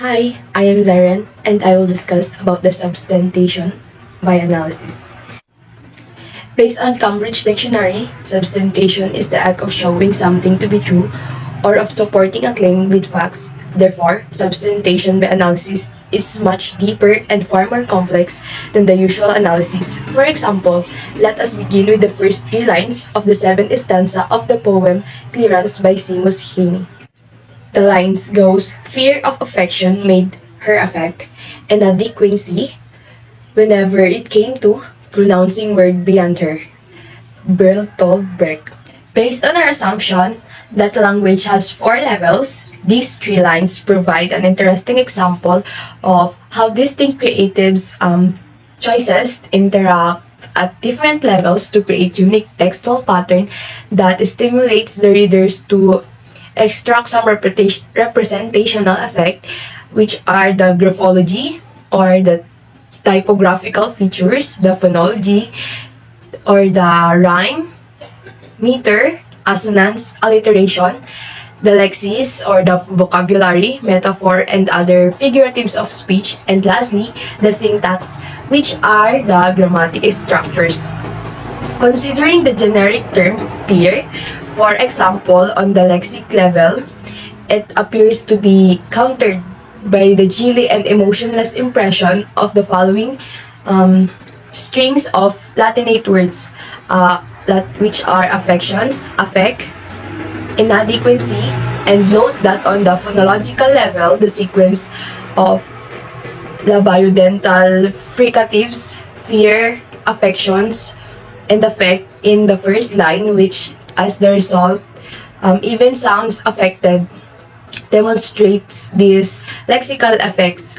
Hi, I am Zyren, and I will discuss about the substantiation by analysis. Based on Cambridge Dictionary, substantiation is the act of showing something to be true or of supporting a claim with facts. Therefore, substantiation by analysis is much deeper and far more complex than the usual analysis. For example, let us begin with the first three lines of the seventh stanza of the poem Clearance by Seamus Heaney. The lines goes, fear of affection made her affect, and a delinquency whenever it came to pronouncing word beyond her. Bertolt Brecht. Based on our assumption that language has four levels, these three lines provide an interesting example of how distinct creatives' choices interact at different levels to create unique textual pattern that stimulates the readers to extract some representational effect, which are the graphology or the typographical features, the phonology or the rhyme, meter, assonance, alliteration, the lexis or the vocabulary, metaphor, and other figuratives of speech, and lastly, the syntax, which are the grammatic structures. Considering the generic term fear, for example, on the lexic level, it appears to be countered by the chilly and emotionless impression of the following strings of Latinate words, which are affections, affect, inadequacy, and note that on the phonological level, the sequence of labiodental fricatives, fear, affections, and affect in the first line, which as the result, even sounds affected, demonstrates these lexical effects.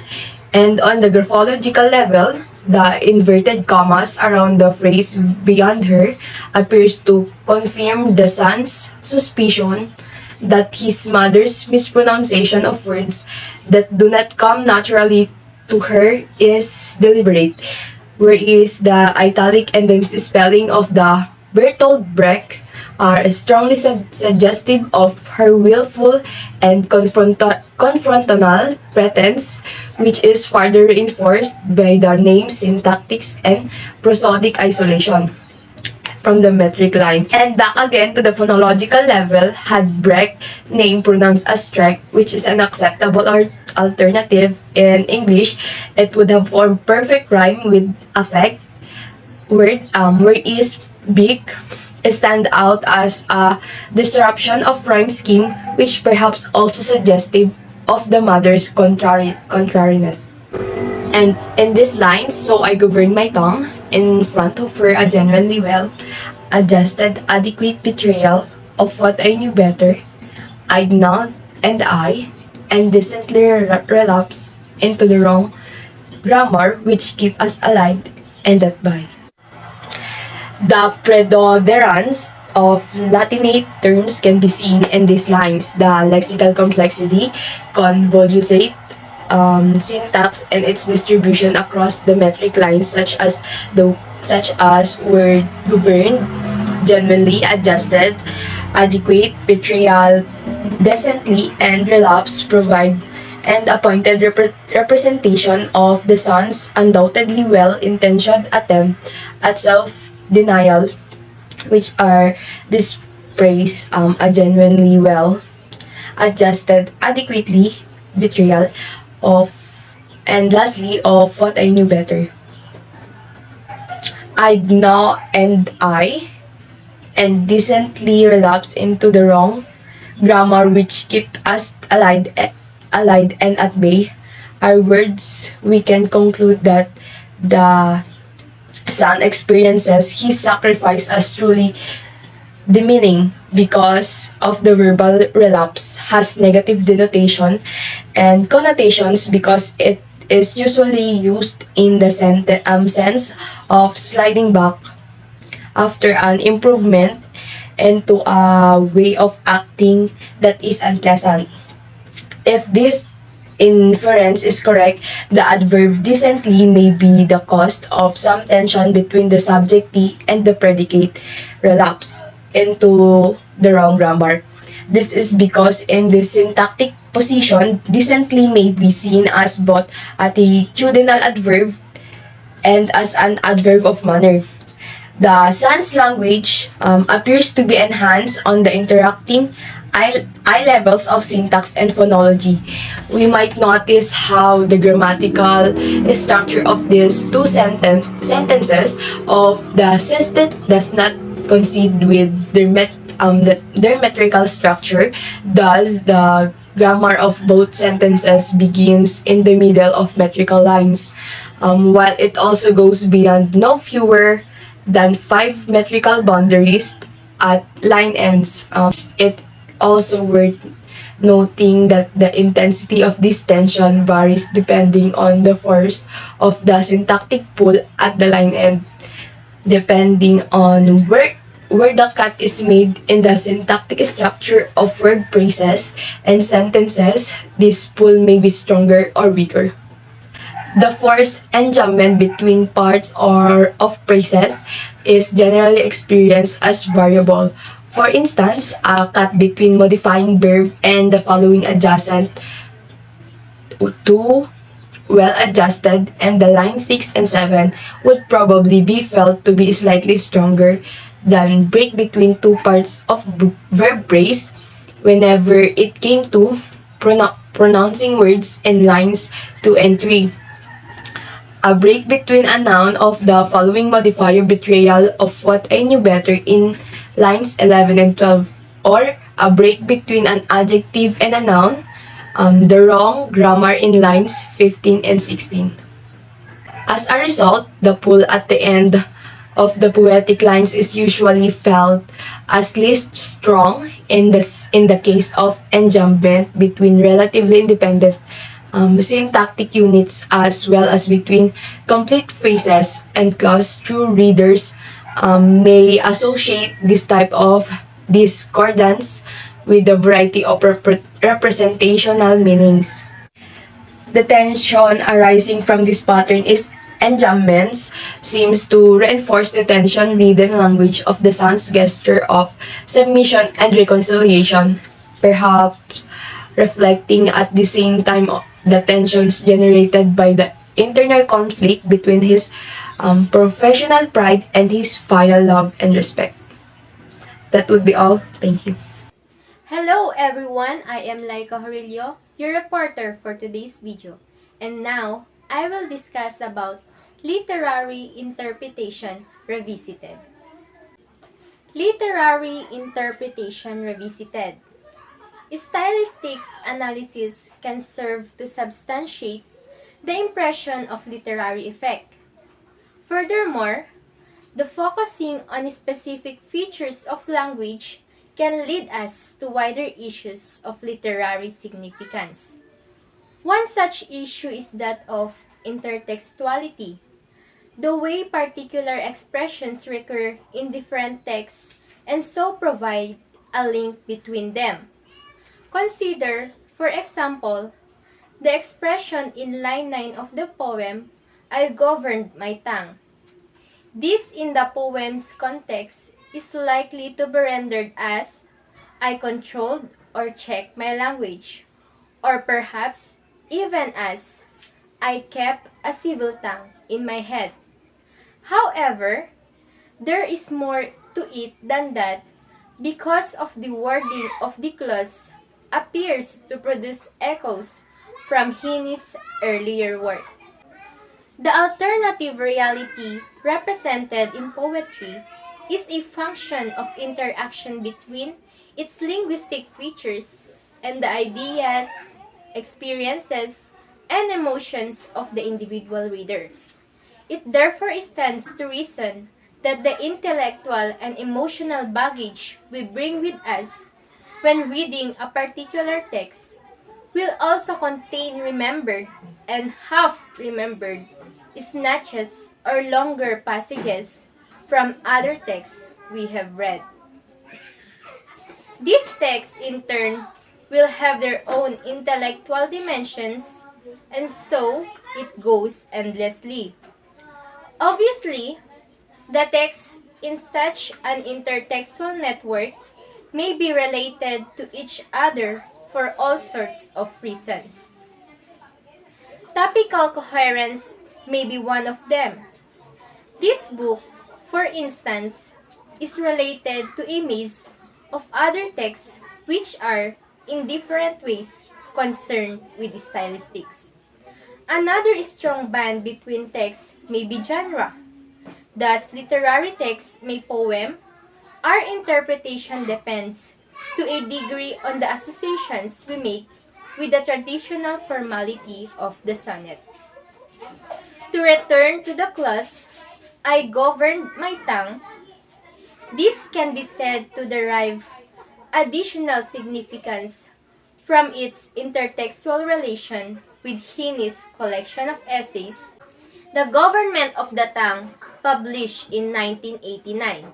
And on the graphological level, the inverted commas around the phrase beyond her appears to confirm the son's suspicion that his mother's mispronunciation of words that do not come naturally to her is deliberate, whereas the italic and the misspelling of the Bertolt Brecht are strongly suggestive of her willful and confrontational pretense, which is further reinforced by the name's syntactics and prosodic isolation from the metric line. And back again to the phonological level, had Brecht name pronounced as Streck, which is an acceptable alternative in English, it would have formed perfect rhyme with affect word, whereas big stand out as a disruption of rhyme scheme, which perhaps also suggestive of the mother's contrariness. And in these lines, so I governed my tongue in front of her a genuinely well adjusted adequate betrayal of what I knew better. I'd not and I indecently relapse into the wrong grammar which keep us alive and that by. The predominance of Latinate terms can be seen in these lines. The lexical complexity, convolute syntax, and its distribution across the metric lines, such as word governed, genuinely adjusted, adequate, betrayal, decently, and relapse, provide and appointed representation of the son's undoubtedly well-intentioned attempt at self-denial, which are this phrase, a genuinely well adjusted, adequately, betrayal of, and lastly, of what I knew better. I'd know and I indecently relapse into the wrong grammar which kept us allied and at bay are words we can conclude that the son experiences his sacrifice as truly demeaning because of the verbal relapse has negative denotation and connotations because it is usually used in the sense of sliding back after an improvement into a way of acting that is unpleasant. If this inference is correct, the adverb decently may be the cause of some tension between the subjective and the predicate relapse into the wrong grammar. This is because in the syntactic position decently may be seen as both attitudinal adverb and as an adverb of manner. The Sans language appears to be enhanced on the interacting eye levels of syntax and phonology. We might notice how the grammatical structure of these two sentences of the sestet does not coincide with their metrical structure. Thus, the grammar of both sentences begins in the middle of metrical lines, while it also goes beyond no fewer than 5 metrical boundaries at line ends. It also worth noting that the intensity of this tension varies depending on the force of the syntactic pull at the line end. Depending on where the cut is made in the syntactic structure of word phrases and sentences, this pull may be stronger or weaker. The force enjambment between parts or of phrases is generally experienced as variable. For instance, a cut between modifying verb and the following adjacent to well adjusted and the line 6 and 7 would probably be felt to be slightly stronger than break between two parts of verb phrase whenever it came to pronouncing words in lines 2 and 3. A break between a noun of the following modifier betrayal of what I knew better in lines 11 and 12, or a break between an adjective and a noun, the wrong grammar in lines 15 and 16. As a result, the pull at the end of the poetic lines is usually felt as least strong in the case of enjambment between relatively independent syntactic units as well as between complete phrases and clause. True readers may associate this type of discordance with a variety of representational meanings. The tension arising from this pattern is enjambments seems to reinforce the tension-ridden language of the sans gesture of submission and reconciliation, perhaps reflecting at the same time the tensions generated by the internal conflict between his professional pride and his filial love and respect. That would be all. Thank you. Hello everyone, I am Laica JORILLO, your reporter for today's video. And now, I will discuss about Literary Interpretation Revisited. Literary Interpretation Revisited. Stylistics analysis can serve to substantiate the impression of literary effect. Furthermore, the focusing on specific features of language can lead us to wider issues of literary significance. One such issue is that of intertextuality, the way particular expressions recur in different texts and so provide a link between them. Consider, for example, the expression in line 9 of the poem, I governed my tongue. This in the poem's context is likely to be rendered as I controlled or checked my language, or perhaps even as I kept a civil tongue in my head. However, there is more to it than that because of the wording of the clause appears to produce echoes from Heine's earlier work. The alternative reality represented in poetry is a function of interaction between its linguistic features and the ideas, experiences, and emotions of the individual reader. It therefore stands to reason that the intellectual and emotional baggage we bring with us when reading a particular text will also contain remembered and half-remembered snatches or longer passages from other texts we have read. These texts, in turn, will have their own intellectual dimensions, and so it goes endlessly. Obviously, the texts in such an intertextual network may be related to each other for all sorts of reasons. Topical coherence may be one of them. This book, for instance, is related to a maze of other texts which are, in different ways, concerned with stylistics. Another strong band between texts may be genre. Thus, literary texts may poem. Our interpretation depends to a degree on the associations we make with the traditional formality of the sonnet. To return to the clause, I governed my tongue, this can be said to derive additional significance from its intertextual relation with Heaney's collection of essays, The Government of the Tongue, published in 1989.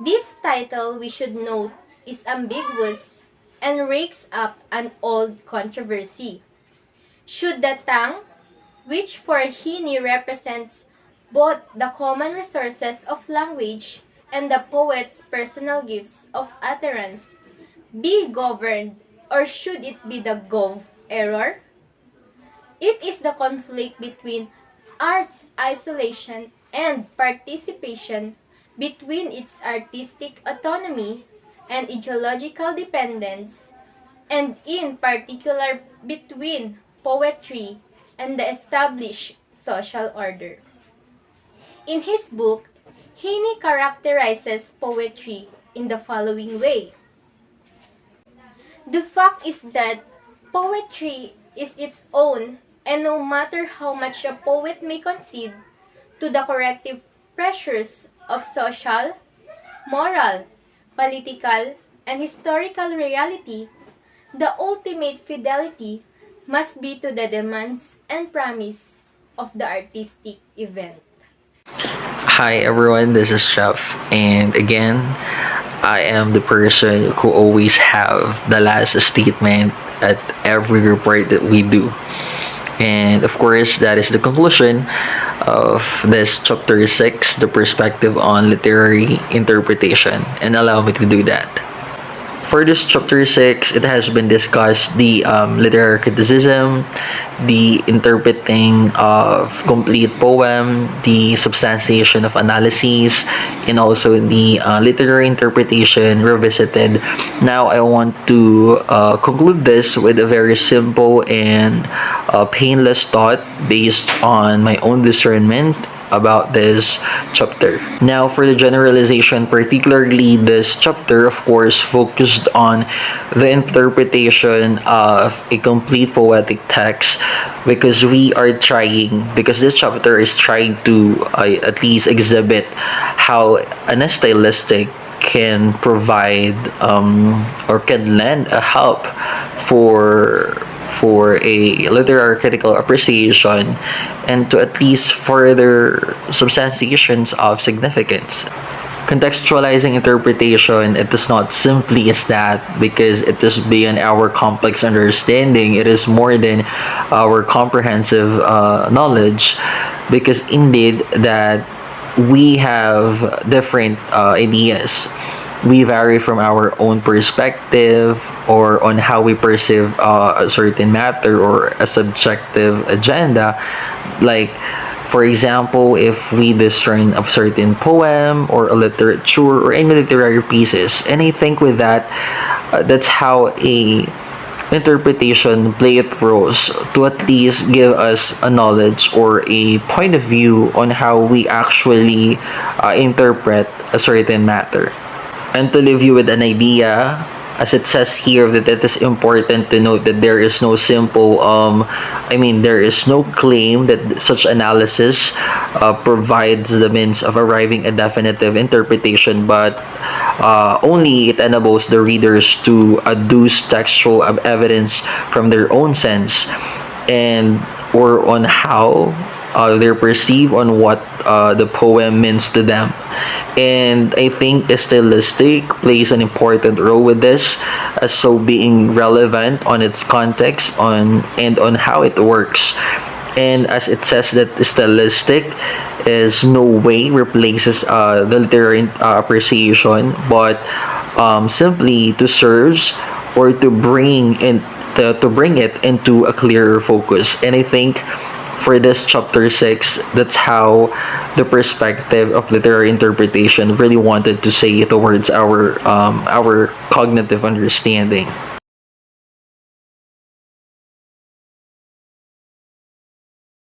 This title, we should note, is ambiguous and rakes up an old controversy. Should the tongue, which for Heaney represents both the common resources of language and the poet's personal gifts of utterance, be governed, or should it be the gov error? It is the conflict between art's isolation and participation, between its artistic autonomy and ideological dependence, and in particular between poetry and the established social order. In his book, Heaney characterizes poetry in the following way. The fact is that poetry is its own, and no matter how much a poet may concede to the corrective pressures of social, moral, political, and historical reality, the ultimate fidelity must be to the demands and promise of the artistic event. Hi everyone, this is Chef, and again, I am the person who always have the last statement at every report that we do. And of course, that is the conclusion of this chapter 6, the perspective on literary interpretation. And allow me to do that. For this chapter 6, it has been discussed the literary criticism, the interpreting of complete poem, the substantiation of analyses, and also the literary interpretation revisited. Now I want to conclude this with a very simple and painless thought based on my own discernment about this chapter. Now, for the generalization, particularly this chapter, of course, focused on the interpretation of a complete poetic text, because this chapter is trying to at least exhibit how an stylistic can provide or can lend a help for a literary critical appreciation, and to at least further substantiations of significance. Contextualizing interpretation, it is not simply as that, because it is beyond our complex understanding. It is more than our comprehensive knowledge, because indeed that we have different ideas. We vary from our own perspective or on how we perceive a certain matter or a subjective agenda. Like, for example, if we discern a certain poem or a literature or any literary pieces, and I think with that, that's how a interpretation play it roles to at least give us a knowledge or a point of view on how we actually interpret a certain matter. And to leave you with an idea, as it says here, that it is important to note that there is no simple, there is no claim that such analysis provides the means of arriving at definitive interpretation, but only it enables the readers to adduce textual evidence from their own sense, and or on how they perceive on what the poem means to them. And I think the stylistic plays an important role with this, as so being relevant on its context and on how it works. And as it says that the stylistic is no way replaces the literary appreciation, but simply to serve or to bring it into a clearer focus. And I think for this chapter 6, that's how the perspective of literary interpretation really wanted to say towards our cognitive understanding.